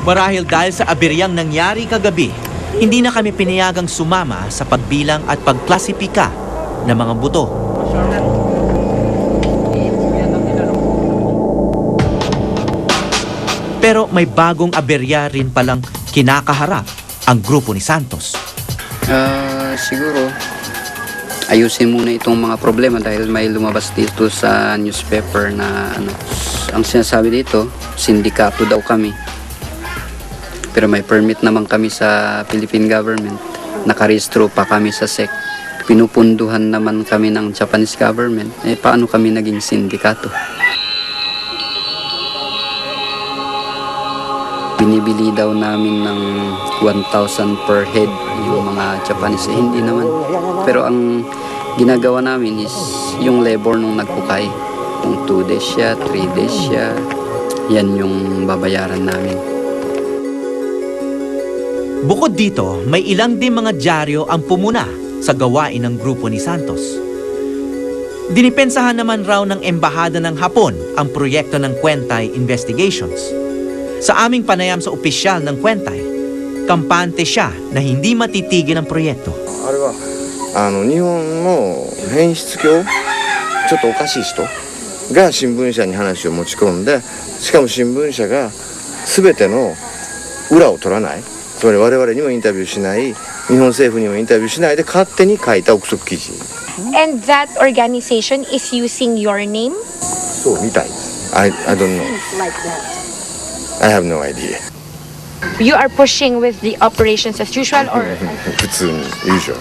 Marahil dahil sa aberyang nangyari kagabi, hindi na kami pinayagang sumama sa pagbilang at pagklasipika ng mga buto. Pero may bagong aberya rin palang kinakaharap ang grupo ni Santos. Siguro, ayusin muna itong mga problema dahil may lumabas dito sa newspaper na ang sinasabi dito, sindikato daw kami. Pero may permit naman kami sa Philippine government. Nakarehistro pa kami sa SEC. Pinupunduhan naman kami ng Japanese government. Paano kami naging sindikato? Binibili daw namin ng 1,000 per head yung mga Japanese. Hindi naman. Pero ang ginagawa namin is yung labor nung nagpukay. Kung 2 days siya, 3 days siya, yan yung babayaran namin. Bukod dito, may ilang din mga dyaryo ang pumuna sa gawain ng grupo ni Santos. Dinipensahan naman raw ng Embahada ng Hapon ang proyekto ng Kwentay Investigations. Sa aming panayam sa opisyal ng Kwentay, kampante siya na hindi matitigil ang proyekto. あれは日本の変質狂ちょっとおかしい人が新聞社に話を持ち込んで、しかも新聞社が全ての裏を取らない、つまり我々にもインタビューしない、日本政府にもインタビューしないで勝手に書いた憶測記事。 And that organization is using your name? そうみたい。I don't know. Like that. I have no idea. You are pushing with the operations as usual, or 普通に usual.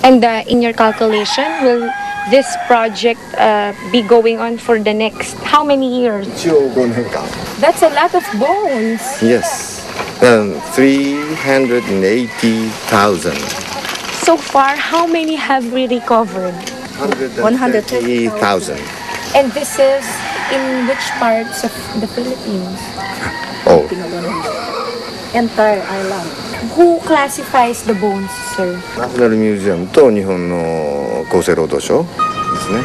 and in your calculation, will this project be going on for the next how many years? 一応5年間。 That's a lot of bones. Yes. 380,000. So far, how many have we recovered? 130,000. And this is in which parts of the Philippines? Oh. Entire island. Who classifies the bones, sir? ナショナルミュージアムと日本の厚生労働省ですね。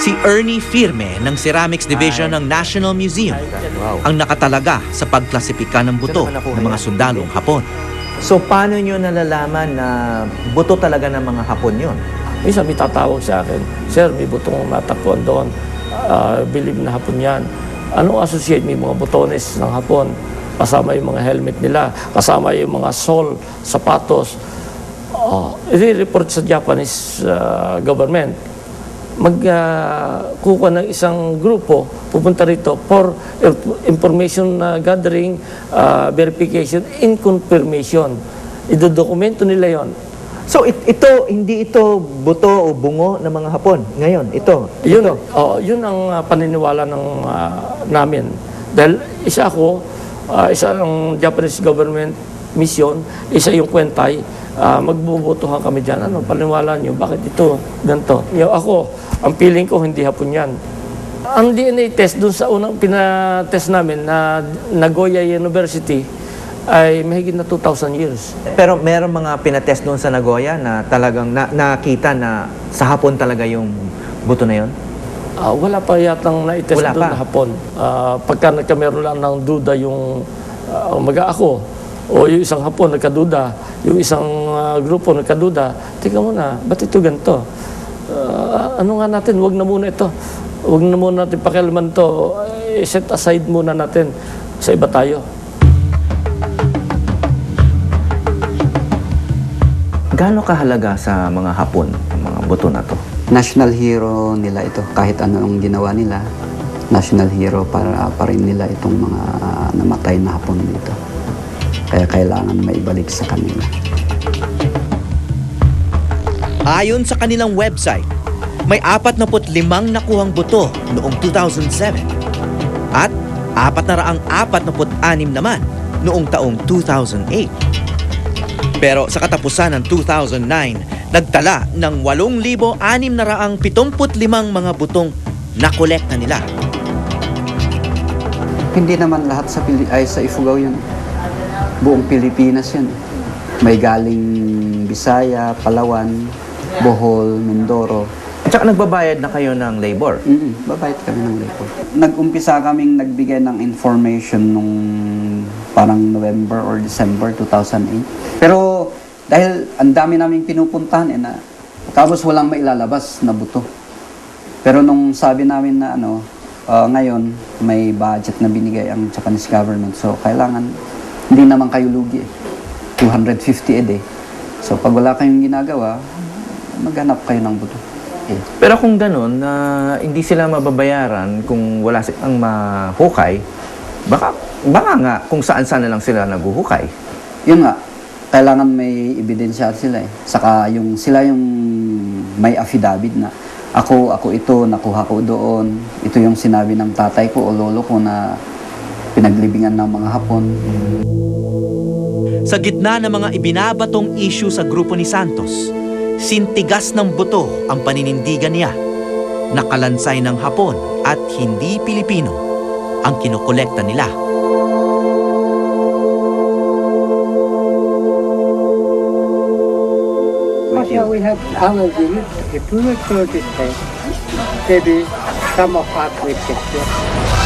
Si Ernie Firme ng Ceramics Division ng National Museum ang nakatalaga sa pagklasipika ng buto ng mga sundalong Hapon. So, paano nyo nalalaman na buto talaga ng mga Hapon yun? Minsan may tatawag sa akin, Sir, may butong natagpuan doon. Believe na Hapon yan. Anong associate may mga butones ng Hapon? Kasama yung mga helmet nila, kasama yung mga sole, sapatos. I-report sa Japanese government. Magkukuha ng isang grupo, pupunta rito for information gathering, verification, and confirmation. Idodokumento nila yon. So, hindi ito buto o bungo ng mga Hapon ngayon? Ito? Yun ang paniniwala ng namin. Dahil isa ang Japanese government mission, isa yung Kwentay, magbubutuhan kami dyan. Ano, paniniwala nyo, bakit ito, ganito? Ako, ang feeling ko, hindi Hapon yan. Ang DNA test, dun sa unang pinatest namin na Nagoya University, ay mahigit na 2,000 years. Pero meron mga pinatest doon sa Nagoya na talagang nakita na sa Hapon talaga yung buto na yun? Wala pa yatang na-test Wala doon pa. na Hapon. Pagka nagkameron lang ng duda yung mag-aako, o yung isang Hapon nagkaduda, yung isang grupo nagkaduda, tingnan mo na, ba't ito ganito? Ano nga natin, wag na muna ito. Wag na muna natin pakialaman ito. Set aside muna natin sa iba tayo. Gaano kahalaga sa mga Hapon ang mga buto na to? National hero nila ito. Kahit ano ang ginawa nila, national hero para pa rin nila itong mga namatay na Hapon dito. Kaya kailangan maibalik sa kanila. Ayon sa kanilang website, may 45 nakuhang buto noong 2007 at 446 naman noong taong 2008. Pero sa katapusan ng 2009, nagtala ng 8,675 mga butong nakolekta nila. Hindi naman lahat sa Ifugao yun. Buong Pilipinas yun. May galing Bisaya, Palawan, Bohol, Mindoro. Tsaka nagbabayad na kayo ng labor. Babayad kami ng labor. Nag-umpisa kaming nagbigay ng information nung parang November or December 2008. Pero dahil ang dami naming pinupuntahan na tapos walang mailalabas na buto. Pero nung sabi namin na ngayon may budget na binigay ang Japanese government, so kailangan hindi naman kayo lugi. 250 a day. So pag wala kayong ginagawa, maghanap kayo ng buto. Pero kung ganun, na hindi sila mababayaran kung wala silang mahukay, baka nga kung saan-saan na lang sila naguhukay. Yun nga, kailangan may ebidensya sila Saka sila yung may affidavit na ako ito, nakuha ko doon. Ito yung sinabi ng tatay ko o lolo ko na pinaglibingan ng mga Hapon. Sa gitna ng mga ibinabatong issue sa grupo ni Santos, sintigas ng buto ang paninindigan niya. Nakalansay ng Hapon at hindi Pilipino ang kinokolekta nila. Also, we have our village. If we will close this place, maybe some of us will get there.